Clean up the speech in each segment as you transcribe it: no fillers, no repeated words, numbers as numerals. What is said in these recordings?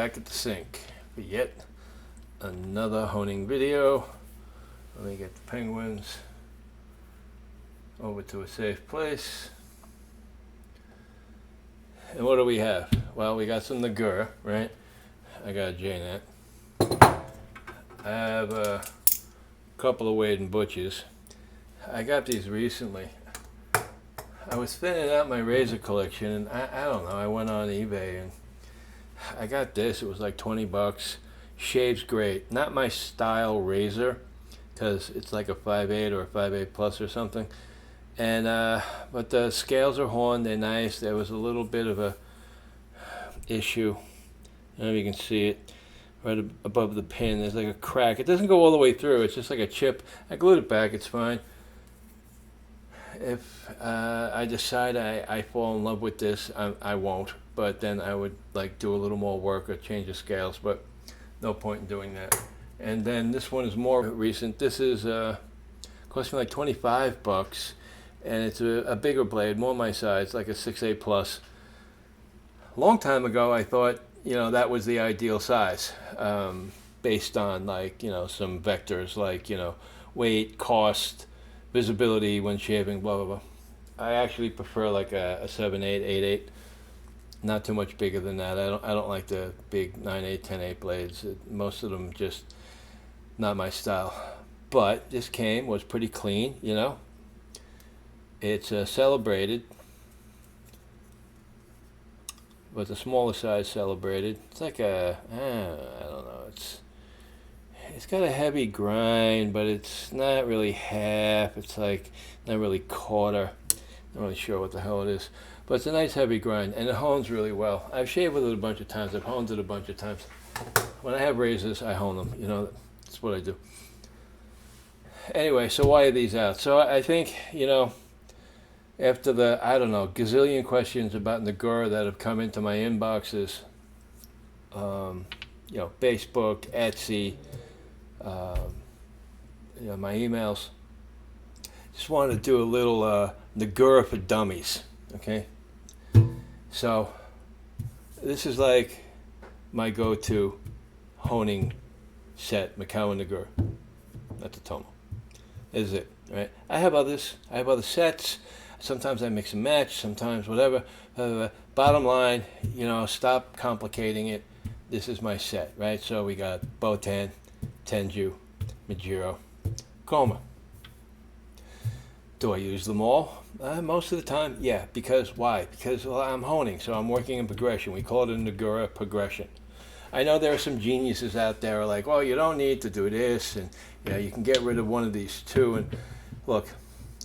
back at the sink for yet another honing video. Let me get the penguins over to a safe place. And what do we have? Well, we got some Nagura, right? I got a Jnat. I have a couple of Wade and Butches. I got these recently. I was thinning out my razor collection, and I don't know, I went on eBay and I got this. It was like 20 bucks. Shaves great. Not my style razor, because it's like a 5.8 or a 5.8 plus or something. And but the scales are horned. They're nice. There was a little bit of a issue. I don't know if you can see it right above the pin. There's like a crack. It doesn't go all the way through. It's just like a chip. I glued it back. It's fine. If I decide I fall in love with this, I won't. But then I would like do a little more work or change the scales. But no point in doing that. And then this one is more recent. This is cost me like 25 bucks, and it's a bigger blade, more my size, like a 6.8 plus. A long time ago, I thought that was the ideal size, based on like some vectors like weight, cost, visibility when shaving, blah blah blah. I actually prefer like a 7.8, 8.8. Not too much bigger than that. I don't like the big 9.8, 10.8 blades. Most of them just not my style. But this was pretty clean, It's celebrated, but the smaller size celebrated. It's like I don't know. It's got a heavy grind, but it's not really half. It's like not really quarter. Not really sure what the hell it is. But it's a nice heavy grind, and it hones really well. I've shaved with it a bunch of times. I've honed it a bunch of times. When I have razors, I hone them. That's what I do. Anyway, so why are these out? So I think, after the, gazillion questions about Nagura that have come into my inboxes, Facebook, Etsy, my emails, just wanted to do a little Nagura for Dummies, okay? So this is like my go-to honing set, Mikawa Nagura, not the Tomo. This is it, right? I have others. I have other sets. Sometimes I mix and match. Sometimes whatever. Bottom line, stop complicating it. This is my set, right? So we got Botan, Tenju, Majiro, Koma. Do I use them all? Most of the time, yeah. Because why? Because I'm honing, so I'm working in progression. We call it a Nagura progression. I know there are some geniuses out there who are like, well, you don't need to do this, and you can get rid of one of these two. And look,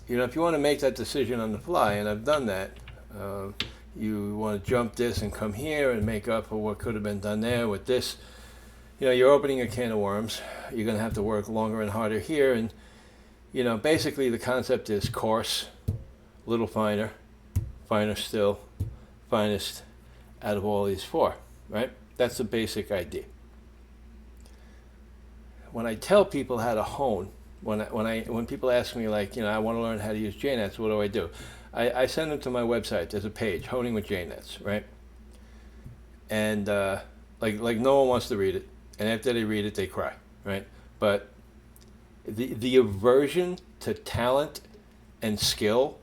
if you want to make that decision on the fly, and I've done that, you want to jump this and come here and make up for what could have been done there with this. You're opening a can of worms. You're going to have to work longer and harder here, and basically the concept is coarse, a little finer, finer still, finest out of all these four, right? That's the basic idea. When I tell people how to hone, when people ask me like, I want to learn how to use Jnats, what do? I send them to my website. There's a page, Honing with Jnats, right? And like no one wants to read it, and after they read it, they cry, right? But the aversion to talent and skill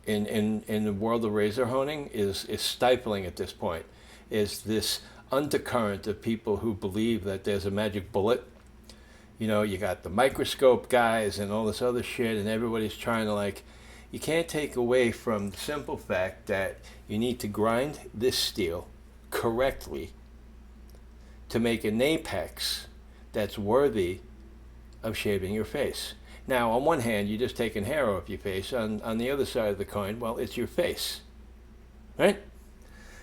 in the world of razor honing is stifling at this point. Is this undercurrent of people who believe that there's a magic bullet? You got the microscope guys and all this other shit, and everybody's trying to you can't take away from the simple fact that you need to grind this steel correctly to make an apex that's worthy of shaving your face. Now, on one hand, you're just taking hair off your face. On the other side of the coin, well, it's your face, right?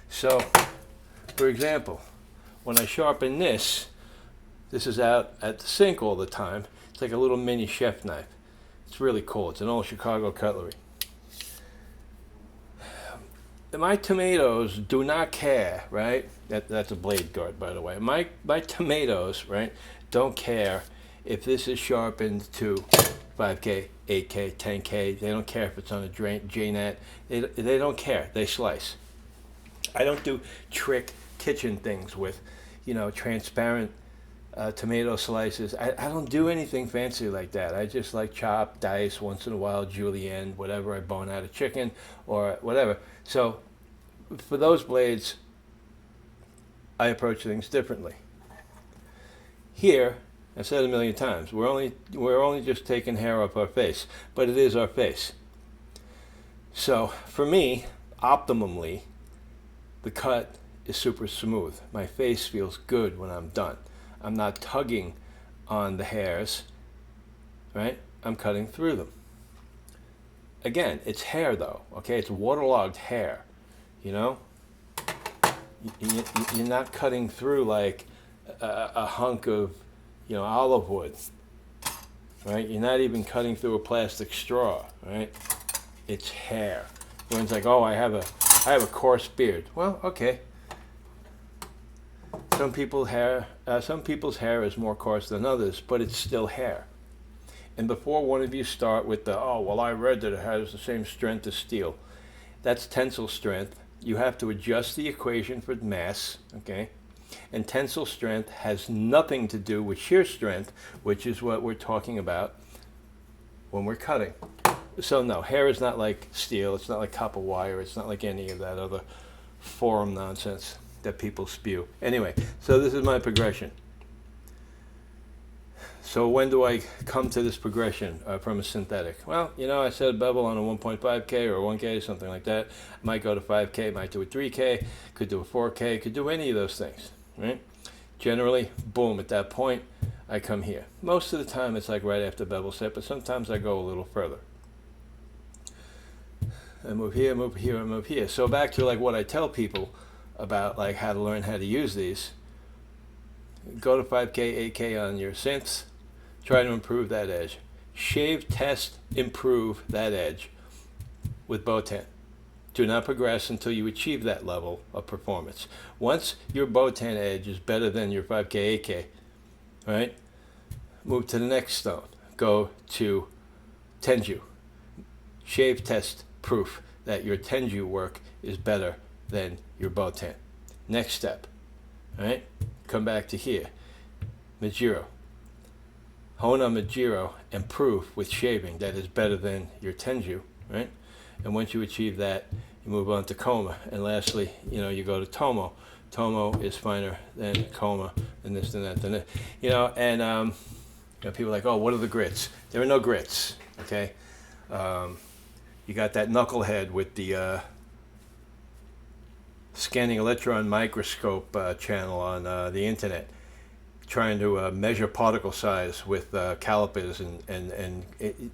So, for example, when I sharpen this is out at the sink all the time. It's like a little mini chef knife. It's really cool. It's an old Chicago cutlery. My tomatoes do not care, right? That's a blade guard, by the way. My tomatoes, right, don't care if this is sharpened to 5K, 8K, 10K. They don't care if it's on a Jnat. They don't care. They slice. I don't do trick kitchen things with, transparent tomato slices. I don't do anything fancy like that. I just like chop, dice, once in a while, julienne, whatever. I bone out a chicken or whatever. So for those blades, I approach things differently. Here, I've said it a million times, we're only just taking hair off our face, but it is our face. So for me, optimally, the cut is super smooth. My face feels good when I'm done. I'm not tugging on the hairs, right? I'm cutting through them. Again, it's hair though, okay? It's waterlogged hair, You're not cutting through like a hunk of, olive wood, right? You're not even cutting through a plastic straw, right? It's hair. Everyone's like, oh, I have a coarse beard. Well, okay. Some people's hair is more coarse than others, but it's still hair. And before one of you start with I read that it has the same strength as steel. That's tensile strength. You have to adjust the equation for mass, okay? And tensile strength has nothing to do with shear strength, which is what we're talking about when we're cutting. So no, hair is not like steel. It's not like copper wire. It's not like any of that other forum nonsense that people spew. Anyway, so this is my progression. So when do I come to this progression from a synthetic? Well, I set a bevel on a 1.5K or 1K, something like that. Might go to 5K, might do a 3K, could do a 4K, could do any of those things, right? Generally, boom, at that point, I come here. Most of the time, it's like right after bevel set, but sometimes I go a little further. I move here, move here, and move here. So back to like what I tell people about like how to learn how to use these. Go to 5K, 8K on your synths. Try to improve that edge. Shave, test, improve that edge with Botan. Do not progress until you achieve that level of performance. Once your Botan edge is better than your 5K, 8K, right? Move to the next stone. Go to Tenju. Shave, test, proof that your Tenju work is better than your Botan. Next step, right? Come back to here. Majiro. Hone on Majiro and prove with shaving that is better than your Tenju, right? And once you achieve that, you move on to Koma. And lastly, you go to Tomo. Tomo is finer than Koma, and this and that and that. And people are like, oh, what are the grits? There are no grits, okay? You got that knucklehead with the scanning electron microscope channel on the internet, trying to measure particle size with calipers, and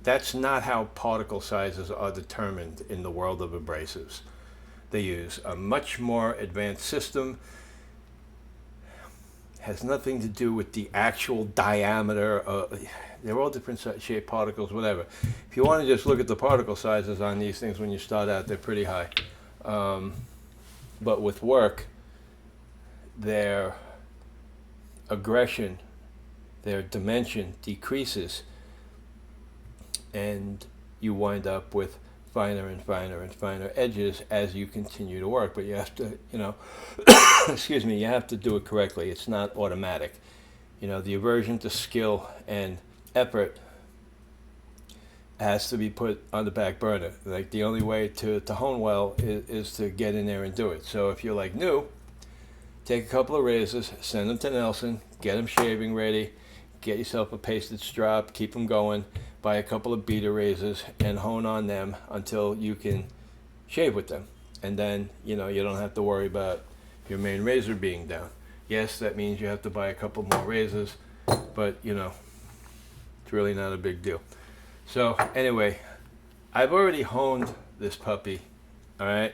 that's not how particle sizes are determined in the world of abrasives. They use a much more advanced system. Has nothing to do with the actual diameter. They're all different shaped particles, whatever. If you want to just look at the particle sizes on these things when you start out, they're pretty high. But with work, their aggression, their dimension decreases, and you wind up with finer and finer and finer edges as you continue to work. But you have to, excuse me, you have to do it correctly. It's not automatic. The aversion to skill and effort has to be put on the back burner. Like the only way to hone well is to get in there and do it. So if you're like new, take a couple of razors, send them to Nelson, get them shaving ready, get yourself a pasted strop, keep them going, buy a couple of beater razors and hone on them until you can shave with them. And then, you don't have to worry about your main razor being down. Yes, that means you have to buy a couple more razors, but it's really not a big deal. So anyway, I've already honed this puppy, all right?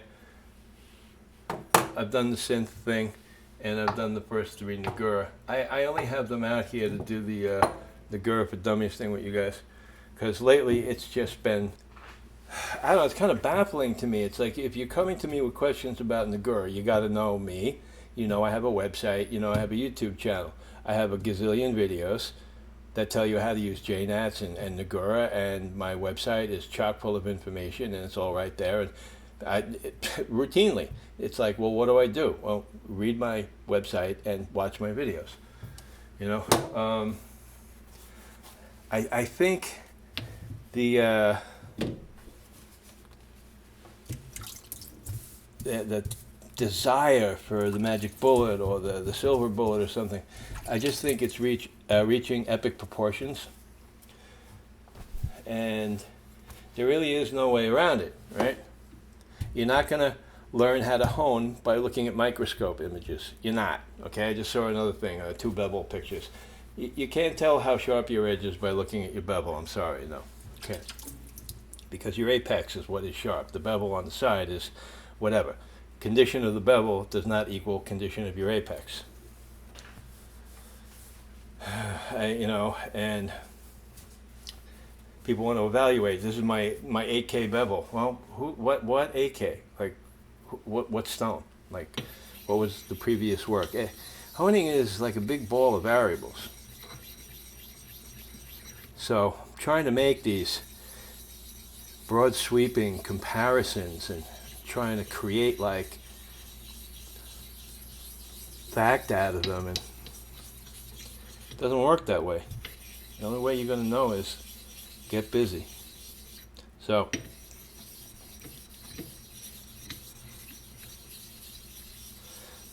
I've done the synth thing, and I've done the first 3 Nagura. I only have them out here to do the Nagura for Dummies thing with you guys, because lately it's just been, I don't know, it's kind of baffling to me. It's like if you're coming to me with questions about Nagura, you got to know me. I have a website. I have a YouTube channel. I have a gazillion videos that tell you how to use Jnats and Nagura, and my website is chock full of information, and it's all right there. And Routinely. It's like, well, what do I do? Well, read my website and watch my videos. You know, I think the desire for the magic bullet or the silver bullet or something, I just think it's reaching epic proportions, and there really is no way around it, right? You're not going to learn how to hone by looking at microscope images. You're not, okay? I just saw another thing, two bevel pictures. You can't tell how sharp your edge is by looking at your bevel. I'm sorry, no. Okay. Because your apex is what is sharp. The bevel on the side is whatever. Condition of the bevel does not equal condition of your apex. And people want to evaluate. This is my 8K bevel. Well, what 8K? Like, what stone? Like, what was the previous work? Honing is like a big ball of variables. So, trying to make these broad sweeping comparisons and trying to create like fact out of them, and it doesn't work that way. The only way you're going to know is get busy. So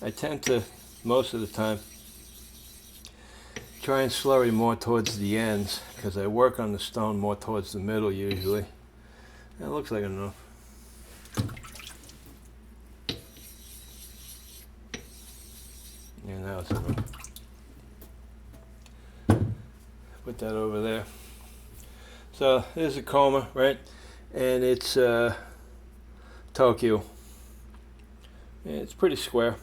I tend to, most of the time, try and slurry more towards the ends because I work on the stone more towards the middle usually. It looks like enough. Yeah, now it's enough. Put that over there. So there's a coma, right? And it's Tokyo. It's pretty square.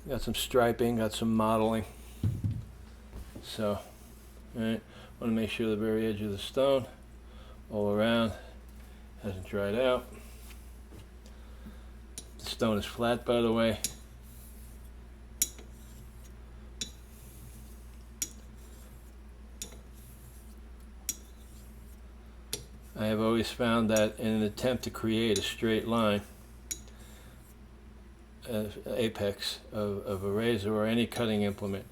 Got some striping, got some modeling. So, right, want to make sure the very edge of the stone, all around, hasn't dried out. The stone is flat, by the way. I have always found that in an attempt to create a straight line, apex of a razor or any cutting implement,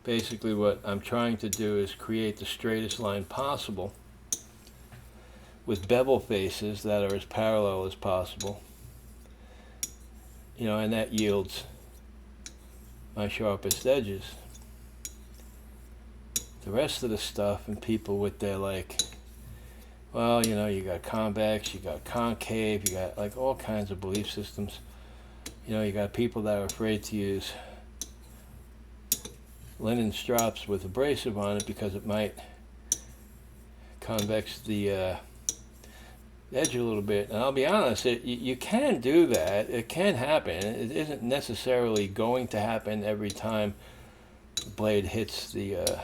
basically what I'm trying to do is create the straightest line possible with bevel faces that are as parallel as possible, and that yields my sharpest edges. The rest of the stuff, and people with their well, you got convex, you got concave, you got like all kinds of belief systems. You got people that are afraid to use linen straps with abrasive on it because it might convex the edge a little bit. And I'll be honest, you can do that. It can happen. It isn't necessarily going to happen every time the blade hits the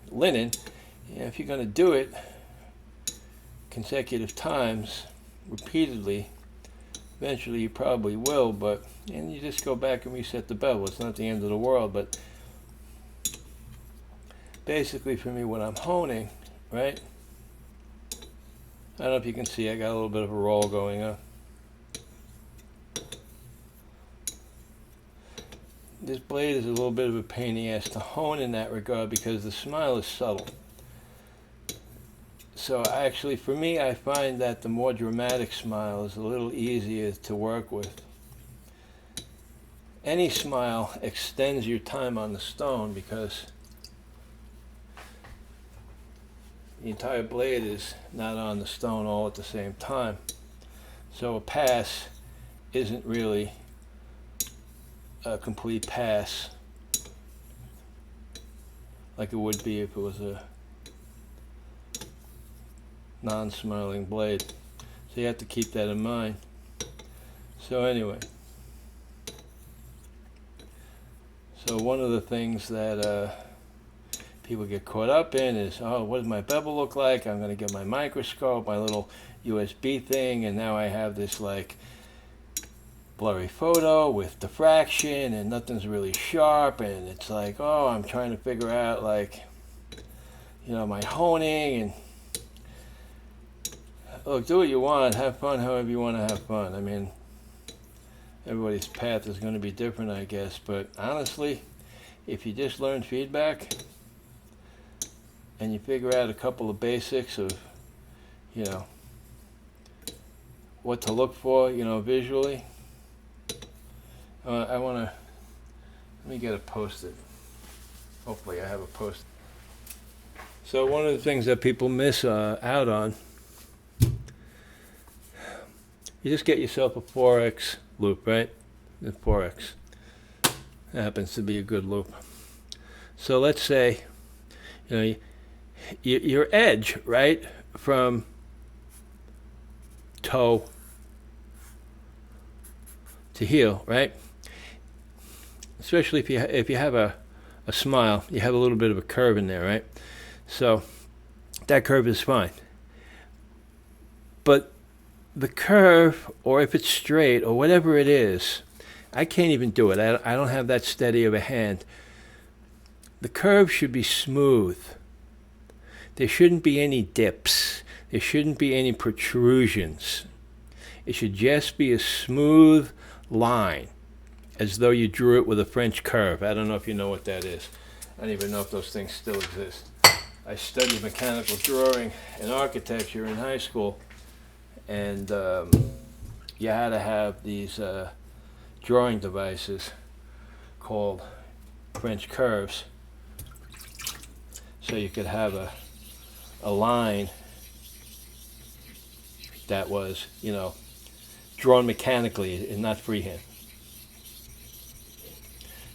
linen. If you're going to do it consecutive times, repeatedly, eventually you probably will, and you just go back and reset the bevel. It's not the end of the world, but basically for me when I'm honing, right, I don't know if you can see, I got a little bit of a roll going on. This blade is a little bit of a pain in the ass to hone in that regard because the smile is subtle. So actually, for me, I find that the more dramatic smile is a little easier to work with. Any smile extends your time on the stone because the entire blade is not on the stone all at the same time. So a pass isn't really a complete pass like it would be if it was a non-smiling blade. So you have to keep that in mind. So anyway, so one of the things that people get caught up in is, oh, what does my bevel look like? I'm going to get my microscope, my little USB thing, and now I have this blurry photo with diffraction and nothing's really sharp, and it's like, oh, I'm trying to figure out my honing, and Look, do what you want, have fun however you want to have fun. I mean, everybody's path is going to be different, I guess, but honestly, if you just learn feedback and you figure out a couple of basics of, you know, what to look for, you know, visually. I want to, let me get it posted. Hopefully I have a post. So one of the things that people miss out on, you just get yourself a 4x loop, right? The 4x. That happens to be a good loop. So let's say, you know, your edge, right, from toe to heel, right? Especially if you have a smile, you have a little bit of a curve in there, right? So that curve is fine. But the curve, or if it's straight, or whatever it is, I can't even do it. I don't have that steady of a hand. The curve should be smooth. There shouldn't be any dips. There shouldn't be any protrusions. It should just be a smooth line, as though you drew it with a French curve. I don't know if you know what that is. I don't even know if those things still exist. I studied mechanical drawing and architecture in high school, and you had to have these drawing devices called French curves, so you could have a line that was, you know, drawn mechanically and not freehand.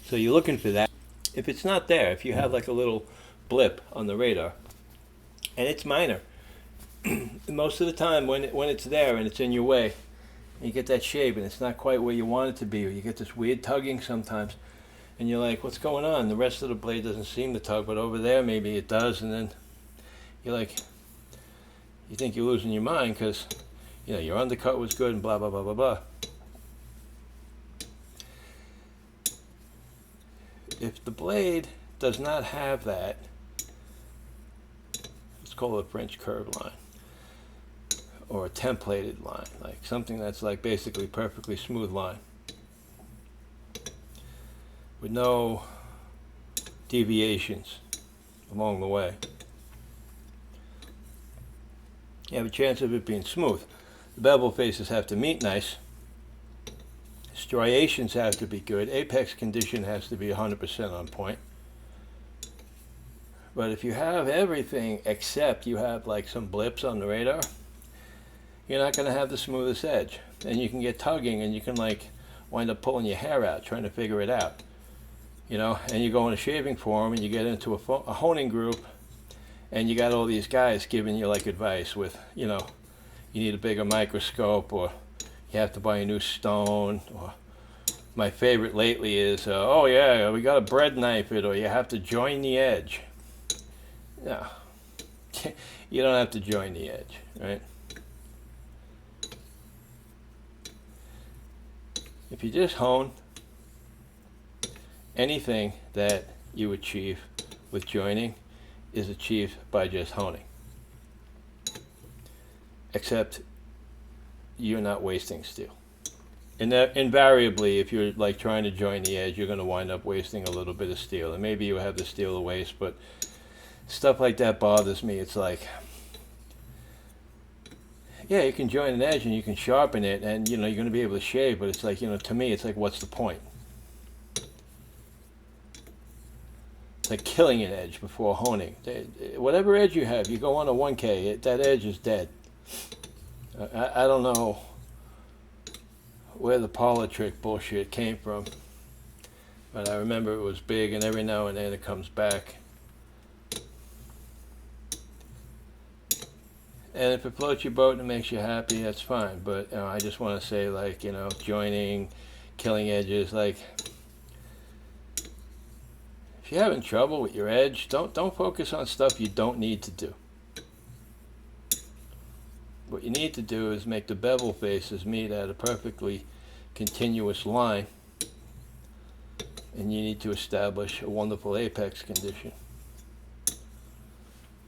So you're looking for that. If it's not there, if you have like a little blip on the radar, and it's minor, most of the time when it's there and it's in your way, and you get that shape and it's not quite where you want it to be, or you get this weird tugging sometimes, and you're like, what's going on? The rest of the blade doesn't seem to tug, but over there maybe it does, and then you're like, you think you're losing your mind because, you know, your undercut was good and blah, blah, blah, blah, blah. If the blade does not have that, let's call it a French curve line, or a templated line, like something that's like basically perfectly smooth line with no deviations along the way, you have a chance of it being smooth. The bevel faces have to meet nice. Striations have to be good. Apex condition has to be 100% on point. But if you have everything except you have like some blips on the radar, you're not going to have the smoothest edge. And you can get tugging, and you can like wind up pulling your hair out trying to figure it out. You know, and you go in a shaving forum and you get into a honing group, and you got all these guys giving you like advice with, you know, you need a bigger microscope, or you have to buy a new stone, or my favorite lately is, oh yeah, we got to bread knife it, or you have to join the edge. No, you don't have to join the edge, right? If you just hone, anything that you achieve with joining is achieved by just honing. Except you're not wasting steel. And that invariably, if you're like trying to join the edge, you're going to wind up wasting a little bit of steel. And maybe you have the steel to waste, but stuff like that bothers me. It's like, yeah, you can join an edge and you can sharpen it, and you know you're going to be able to shave, but it's like, you know, to me it's like, what's the point? It's like killing an edge before honing. Whatever edge you have, you go on a 1K, that edge is dead. I don't know where the parlor trick bullshit came from, but I remember it was big, and every now and then it comes back. And if it floats your boat and it makes you happy, that's fine. But you know, I just want to say, like, you know, joining, killing edges, like, if you're having trouble with your edge, don't focus on stuff you don't need to do. What you need to do is make the bevel faces meet at a perfectly continuous line, and you need to establish a wonderful apex condition.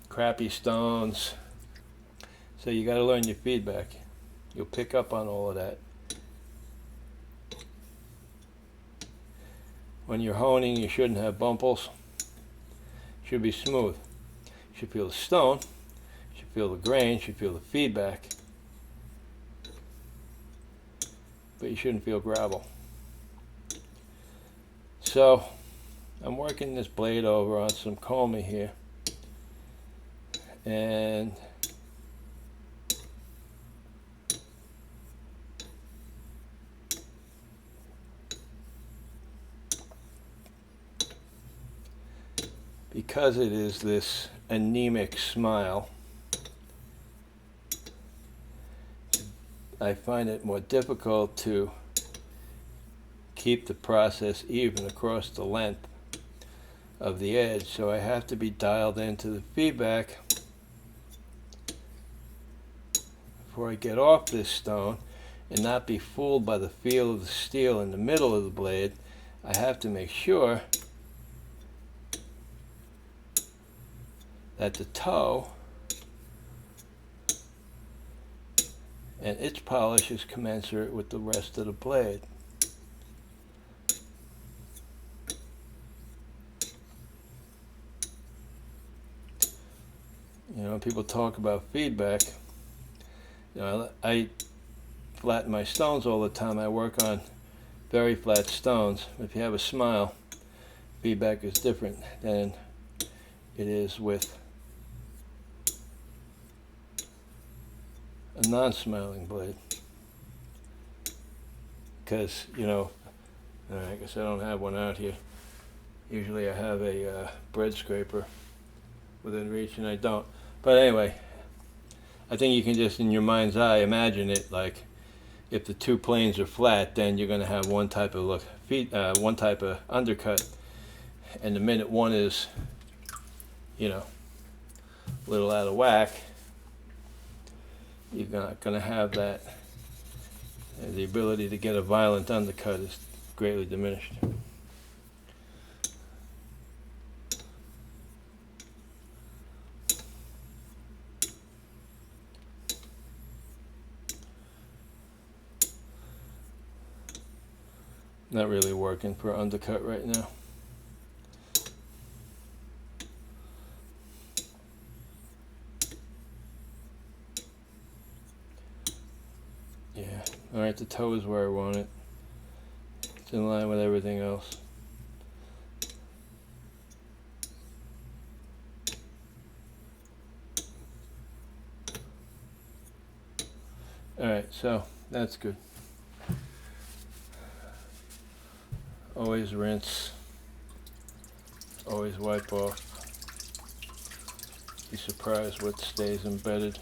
Crappy stones, So you got to learn your feedback. You'll pick up on all of that. When you're honing, you shouldn't have bumples. It should be smooth. You should feel the stone. You should feel the grain. You should feel the feedback. But you shouldn't feel gravel. So I'm working this blade over on some comey here. And because it is this anemic smile, I find it more difficult to keep the process even across the length of the edge, so I have to be dialed into the feedback before I get off this stone and not be fooled by the feel of the steel in the middle of the blade. I have to make sure that the toe and its polish is commensurate with the rest of the blade. You know, people talk about feedback. You know, I flatten my stones all the time. I work on very flat stones. If you have a smile, feedback is different than it is with a non-smiling blade. Because, you know, I guess I don't have one out here. Usually I have a bread scraper within reach, and I don't. But anyway, I think you can just, in your mind's eye, imagine it like if the two planes are flat, then you're going to have one type of one type of undercut, and the minute one is, you know, a little out of whack, you're not going to have that. The ability to get a violent undercut is greatly diminished. Not really working for undercut right now. Yeah, alright, the toe is where I want it. It's in line with everything else. Alright, so that's good. Always rinse, always wipe off. Be surprised what stays embedded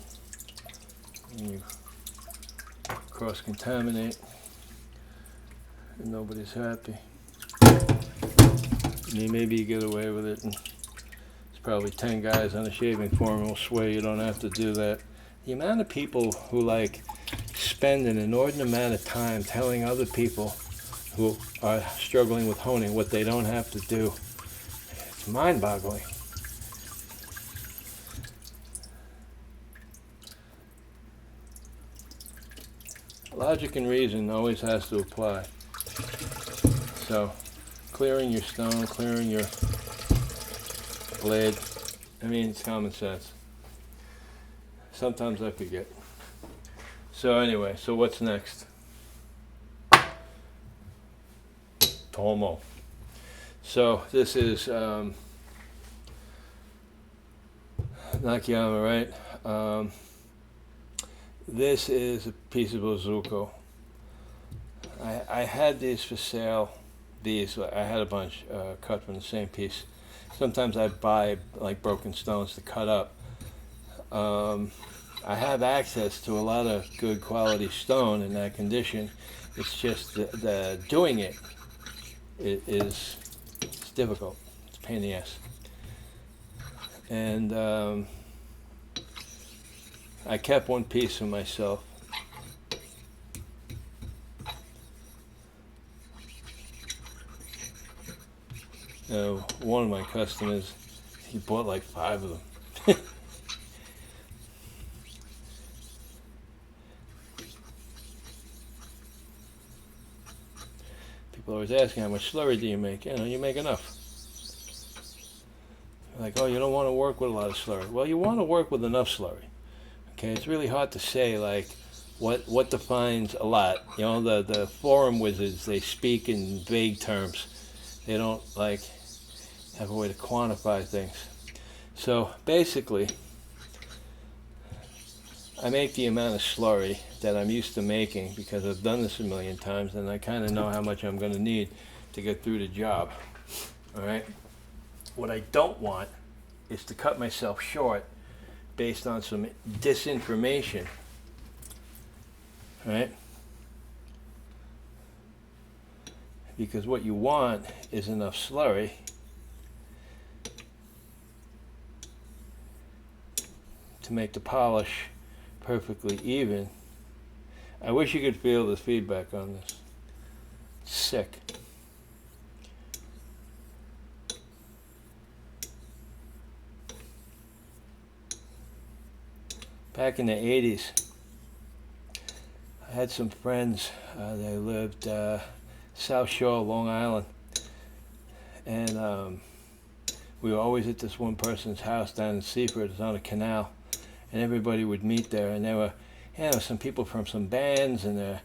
when you cross-contaminate and nobody's happy. I mean, maybe you get away with it and there's probably 10 guys on a shaving forum will swear you don't have to do that. The amount of people who like spend an inordinate amount of time telling other people who are struggling with honing what they don't have to do, it's mind-boggling. Logic and reason always has to apply. So, clearing your stone, clearing your blade, I mean, it's common sense. Sometimes I forget. So anyway, so what's next? Tomo. So this is Nakayama, right? This is a piece of Ozuko. I had these for sale. I had a bunch cut from the same piece. Sometimes I buy like broken stones to cut up. I have access to a lot of good quality stone in that condition. It's just the doing it is difficult. It's a pain in the ass. And I kept one piece for myself. One of my customers, he bought like 5 of them. People always asking, how much slurry do you make? You know, you make enough. Like, oh, you don't want to work with a lot of slurry. Well, you want to work with enough slurry. Okay, it's really hard to say, like, what defines a lot. You know, the forum wizards, they speak in vague terms. They don't, like, have a way to quantify things. So, basically, I make the amount of slurry that I'm used to making because I've done this a million times, and I kind of know how much I'm going to need to get through the job. All right? What I don't want is to cut myself short based on some disinformation. All right? Because what you want is enough slurry to make the polish perfectly even. I wish you could feel the feedback on this. It's sick. Back in the 80s, I had some friends. They lived South Shore, Long Island. And we were always at this one person's house down in Seaford. It's on a canal. And everybody would meet there. And there were, some people from some bands and,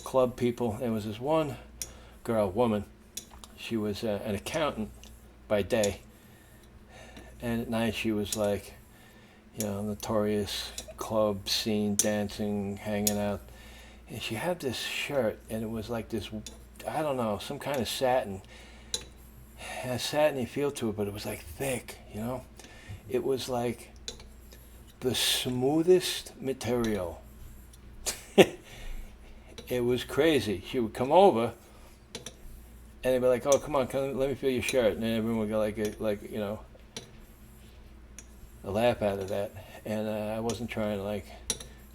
club people. There was this one woman. She was an accountant by day. And at night she was like, notorious club scene, dancing, hanging out. And she had this shirt, and it was like this, I don't know, some kind of satin. It had a satiny feel to it, but it was like thick, It was like the smoothest material. It was crazy. She would come over, and they'd be like, "Oh, come on, let me feel your shirt," and then everyone would go a laugh out of that. And I wasn't trying to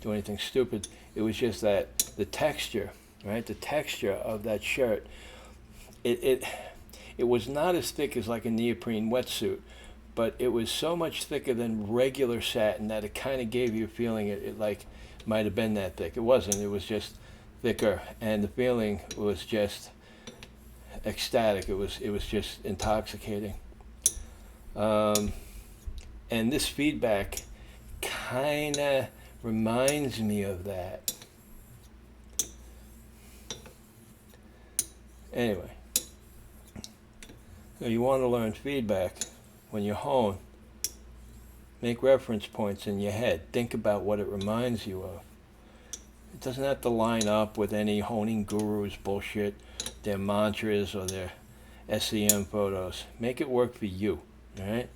do anything stupid. It was just that the texture, right? The texture of that shirt. It was not as thick as like a neoprene wetsuit, but it was so much thicker than regular satin that it kind of gave you a feeling it might have been that thick. It wasn't. It was just thicker, and the feeling was just ecstatic. It was just intoxicating. And this feedback kind of reminds me of that. Anyway, so you want to learn feedback when you hone. Make reference points in your head. Think about what it reminds you of. It doesn't have to line up with any honing guru's bullshit, their mantras or their SEM photos. Make it work for you, all right?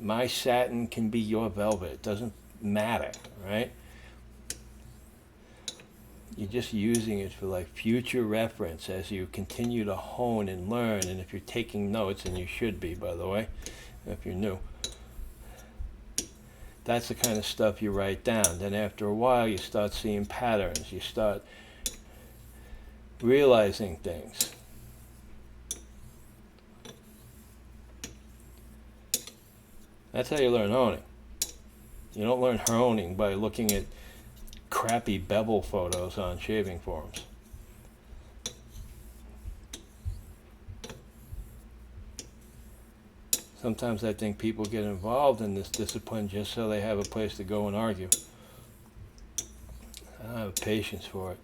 My satin can be your velvet. It doesn't matter, right? You're just using it for future reference as you continue to hone and learn. And if you're taking notes, and you should be, by the way, if you're new, that's the kind of stuff you write down. Then after a while, you start seeing patterns. You start realizing things. That's how you learn honing. You don't learn honing by looking at crappy bevel photos on shaving forums. Sometimes I think people get involved in this discipline just so they have a place to go and argue. I don't have patience for it.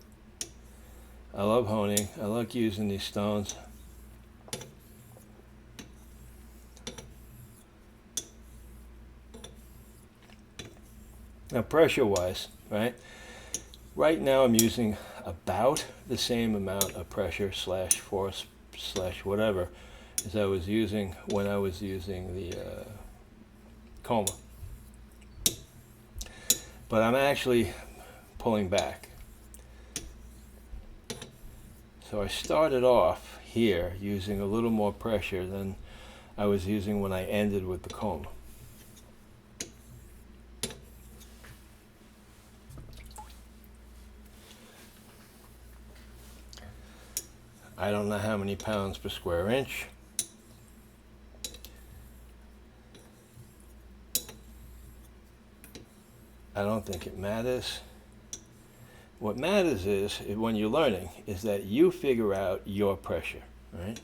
I love honing. I like using these stones. Now, pressure-wise, right now I'm using about the same amount of pressure / force / whatever as I was using when I was using the coma. But I'm actually pulling back. So I started off here using a little more pressure than I was using when I ended with the coma. I don't know how many pounds per square inch. I don't think it matters. What matters is, when you're learning, is that you figure out your pressure, right?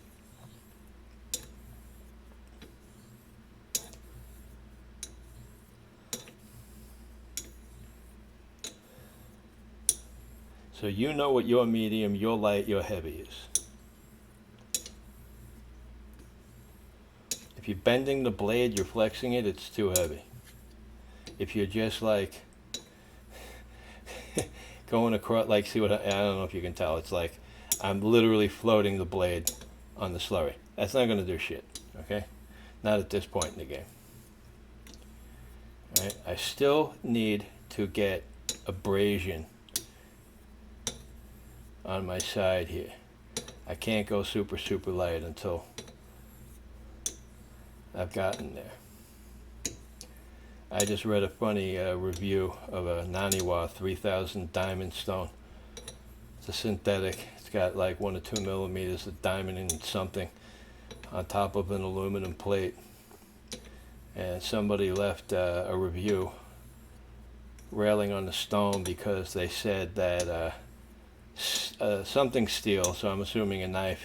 So you know what your medium, your light, your heavy is. If you're bending the blade, you're flexing it, it's too heavy. If you're just like going across, like, see what I don't know if you can tell, it's like I'm literally floating the blade on the slurry. That's not going to do shit, okay? Not at this point in the game. All right? I still need to get abrasion on my side here. I can't go super, super light until I've gotten there. I just read a funny review of a Naniwa 3000 diamond stone. It's a synthetic. It's got like 1 or 2 millimeters of diamond and something on top of an aluminum plate. And somebody left a review railing on the stone because they said that something steel, so I'm assuming a knife.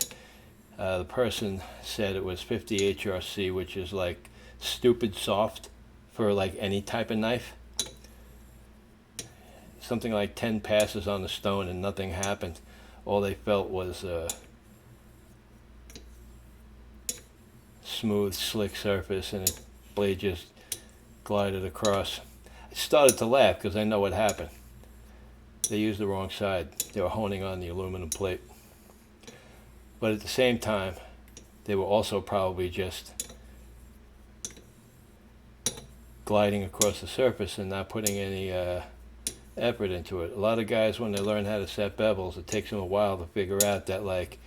The person said it was 50 HRC, which is like stupid soft for like any type of knife. Something like 10 passes on the stone and nothing happened. All they felt was a smooth, slick surface, and the blade just glided across. I started to laugh because I know what happened. They used the wrong side. They were honing on the aluminum plate. But at the same time, they were also probably just gliding across the surface and not putting any effort into it. A lot of guys, when they learn how to set bevels, it takes them a while to figure out that, like,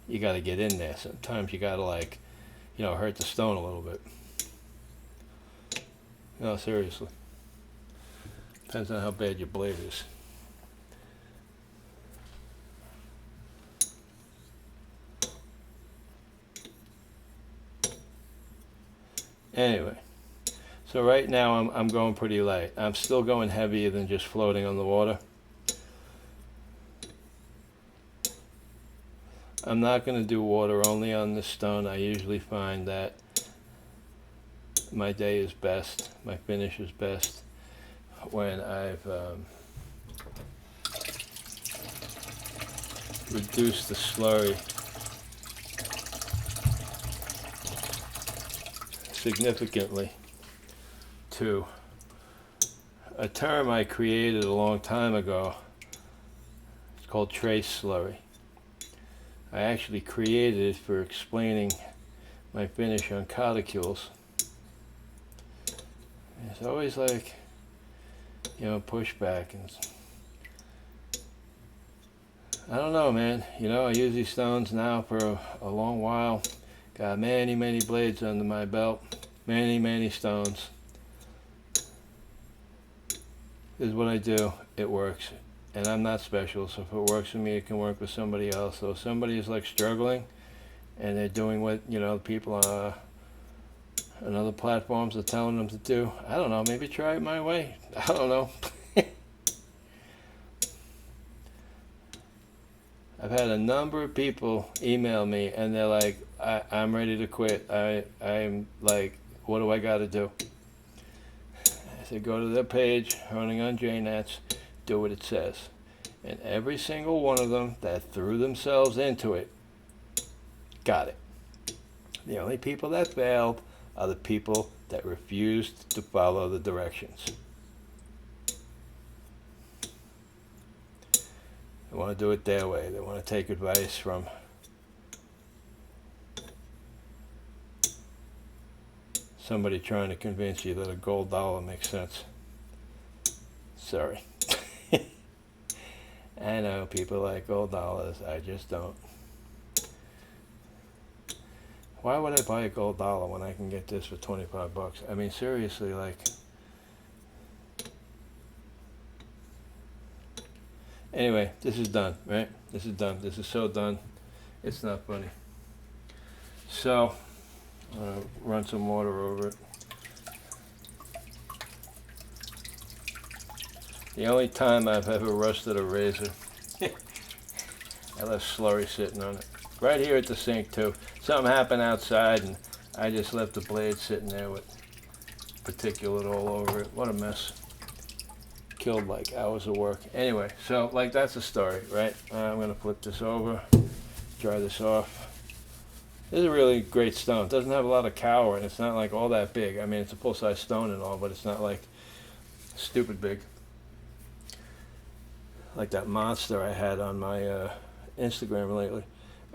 you got to get in there. Sometimes you got to, like, you know, hurt the stone a little bit. No, seriously. Depends on how bad your blade is. Anyway, so right now I'm going pretty light. I'm still going heavier than just floating on the water. I'm not going to do water only on this stone. I usually find that my day is best, my finish is best when I've reduced the slurry significantly to a term I created a long time ago. It's called trace slurry. I actually created it for explaining my finish on caticules. It's always like, you know, pushback, and I don't know, man. You know, I use these stones now for a long while. Got many, many blades under my belt. Many, many stones. This is what I do. It works. And I'm not special, so if it works for me, it can work with somebody else. So if somebody is like struggling and they're doing what, you know, people on other platforms are telling them to do, I don't know, maybe try it my way. I don't know. I've had a number of people email me and they're like, I'm ready to quit. I'm like, what do I got to do? I said, go to their page, Honing on Jnats, do what it says. And every single one of them that threw themselves into it got it. The only people that failed are the people that refused to follow the directions. They want to do it their way. They want to take advice from somebody trying to convince you that a gold dollar makes sense. Sorry. I know people like gold dollars. I just don't. Why would I buy a gold dollar when I can get this for 25 bucks? I mean, seriously, like. Anyway, this is done, right? This is done. This is so done. It's not funny. So, run some water over it. The only time I've ever rusted a razor, I left slurry sitting on it. Right here at the sink too. Something happened outside and I just left the blade sitting there with particulate all over it. What a mess. Killed like hours of work. Anyway, so like that's the story, right? I'm gonna flip this over, dry this off. This is a really great stone. It doesn't have a lot of cower and it's not like all that big. I mean, it's a full-size stone and all, but it's not like stupid big. Like that monster I had on my Instagram lately.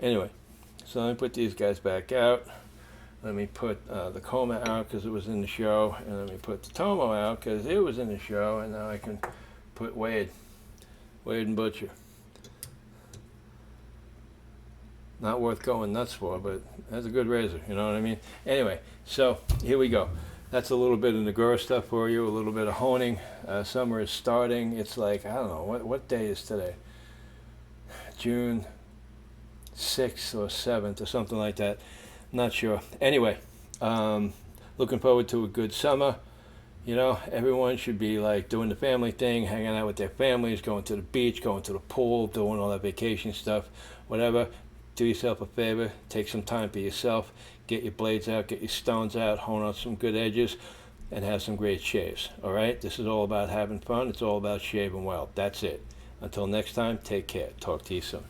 Anyway, so let me put these guys back out. Let me put the Coma out because it was in the show, and let me put the Tomo out because it was in the show, and now I can put Wade and Butcher. Not worth going nuts for, but that's a good razor, you know what I mean? Anyway, so here we go. That's a little bit of Nagura stuff for you, a little bit of honing. Summer is starting. It's like, I don't know, what day is today? June 6th or 7th or something like that. Not sure. Anyway, looking forward to a good summer. You know, everyone should be like doing the family thing, hanging out with their families, going to the beach, going to the pool, doing all that vacation stuff, whatever. Do yourself a favor, take some time for yourself, get your blades out, get your stones out, hone out some good edges, and have some great shaves. All right? This is all about having fun. It's all about shaving well. That's it. Until next time, take care. Talk to you soon.